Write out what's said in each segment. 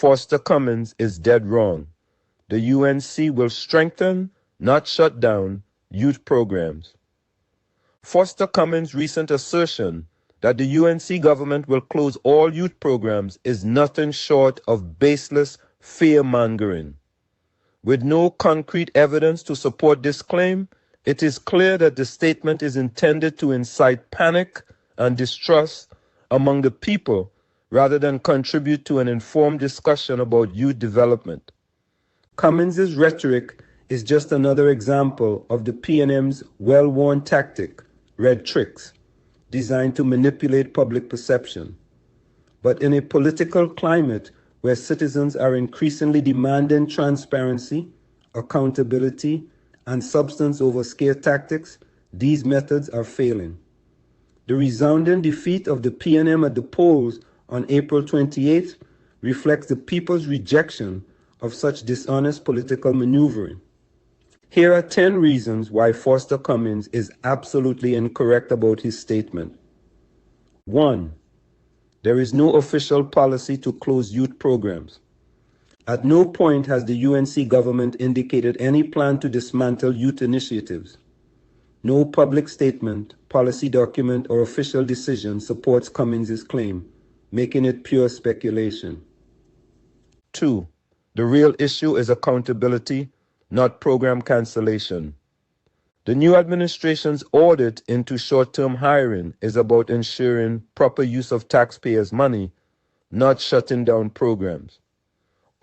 Foster Cummings is dead wrong. The UNC will strengthen, not shut down, youth programs. Foster Cummings' recent assertion that the UNC government will close all youth programs is nothing short of baseless fear-mongering. With no concrete evidence to support this claim, it is clear that the statement is intended to incite panic and distrust among the people rather than contribute to an informed discussion about youth development. Cummings' rhetoric is just another example of the PNM's well-worn tactic, red tricks, designed to manipulate public perception. But in a political climate where citizens are increasingly demanding transparency, accountability, and substance over scare tactics, these methods are failing. The resounding defeat of the PNM at the polls on April 28th reflects the people's rejection of such dishonest political maneuvering. Here are 10 reasons why Foster Cummings is absolutely incorrect about his statement. 1. There is no official policy to close youth programs. At no point has the UNC government indicated any plan to dismantle youth initiatives. No public statement, policy document, or official decision supports Cummings' claim, making it pure speculation. 2. The real issue is accountability, not program cancellation. The new administration's audit into short-term hiring is about ensuring proper use of taxpayers' money, not shutting down programs.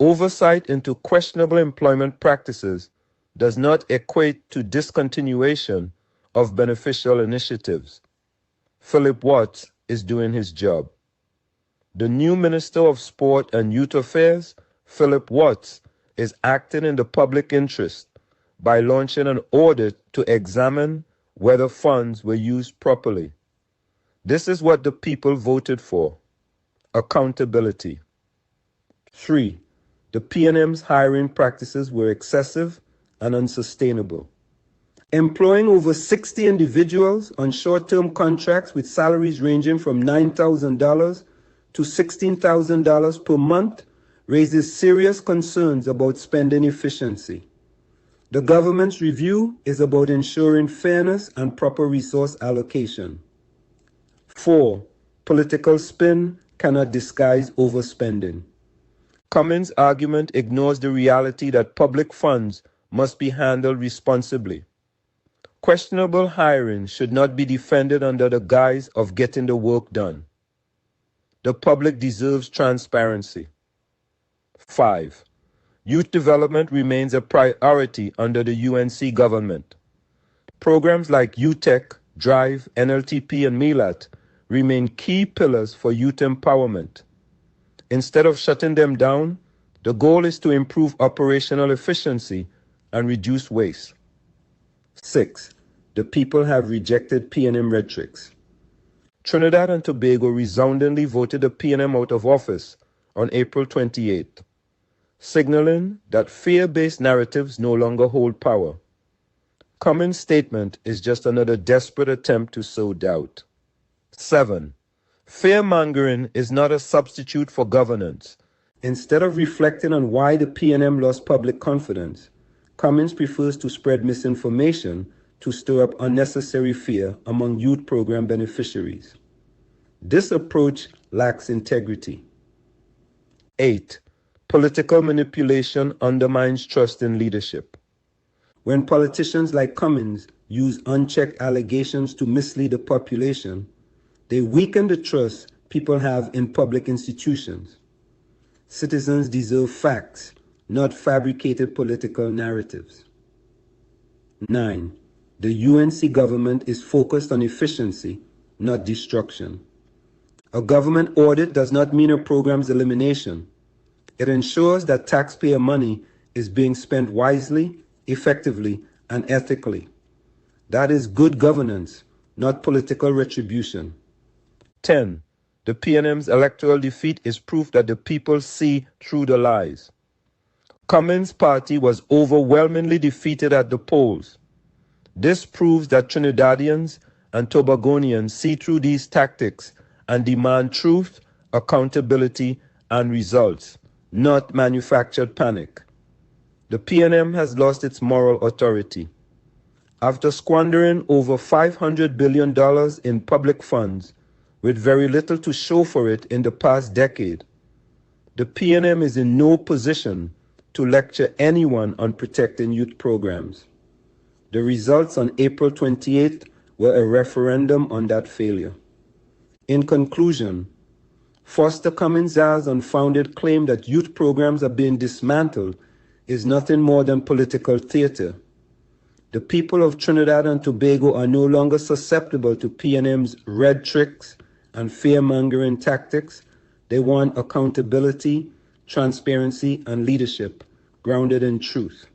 Oversight into questionable employment practices does not equate to discontinuation of beneficial initiatives. Philip Watts is doing his job. The new Minister of Sport and Youth Affairs, Philip Watts, is acting in the public interest by launching an audit to examine whether funds were used properly. This is what the people voted for: accountability. 3. The PNM's hiring practices were excessive and unsustainable. Employing over 60 individuals on short-term contracts with salaries ranging from $9,000 to $16,000 per month raises serious concerns about spending efficiency. The government's review is about ensuring fairness and proper resource allocation. 4. Political spin cannot disguise overspending. Cummings' argument ignores the reality that public funds must be handled responsibly. Questionable hiring should not be defended under the guise of getting the work done. The public deserves transparency. 5. Youth development remains a priority under the UNC government. Programs like UTech, Drive, NLTP, and MELAT remain key pillars for youth empowerment. Instead of shutting them down, the goal is to improve operational efficiency and reduce waste. 6. The people have rejected PNM red tricks. Trinidad and Tobago resoundingly voted the PNM out of office on April 28th, signaling that fear-based narratives no longer hold power. Cummings' statement is just another desperate attempt to sow doubt. 7. Fear-mongering is not a substitute for governance. Instead of reflecting on why the PNM lost public confidence, Cummings prefers to spread misinformation to stir up unnecessary fear among youth program beneficiaries. This approach lacks integrity. 8. Political manipulation undermines trust in leadership. When politicians like Cummings use unchecked allegations to mislead the population, they weaken the trust people have in public institutions. Citizens deserve facts, not fabricated political narratives. 9. The UNC government is focused on efficiency, not destruction. A government audit does not mean a program's elimination. It ensures that taxpayer money is being spent wisely, effectively, and ethically. That is good governance, not political retribution. 10. The PNM's electoral defeat is proof that the people see through the lies. Cummings' party was overwhelmingly defeated at the polls. This proves that Trinidadians and Tobagonians see through these tactics and demand truth, accountability, and results, not manufactured panic. The PNM has lost its moral authority. After squandering over $500 billion in public funds with very little to show for it in the past decade, the PNM is in no position to lecture anyone on protecting youth programs. The results on April 28th were a referendum on that failure. In conclusion, Foster Cummings' unfounded claim that youth programs are being dismantled is nothing more than political theater. The people of Trinidad and Tobago are no longer susceptible to PNM's red tricks and fear-mongering tactics. They want accountability, transparency, and leadership grounded in truth.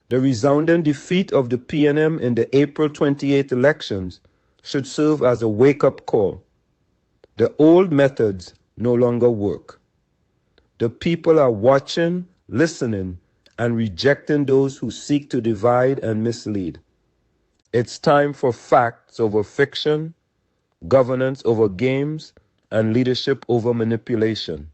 The resounding defeat of the PNM in the April 28 elections should serve as a wake-up call. The old methods no longer work. The people are watching, listening, and rejecting those who seek to divide and mislead. It's time for facts over fiction, governance over games, and leadership over manipulation.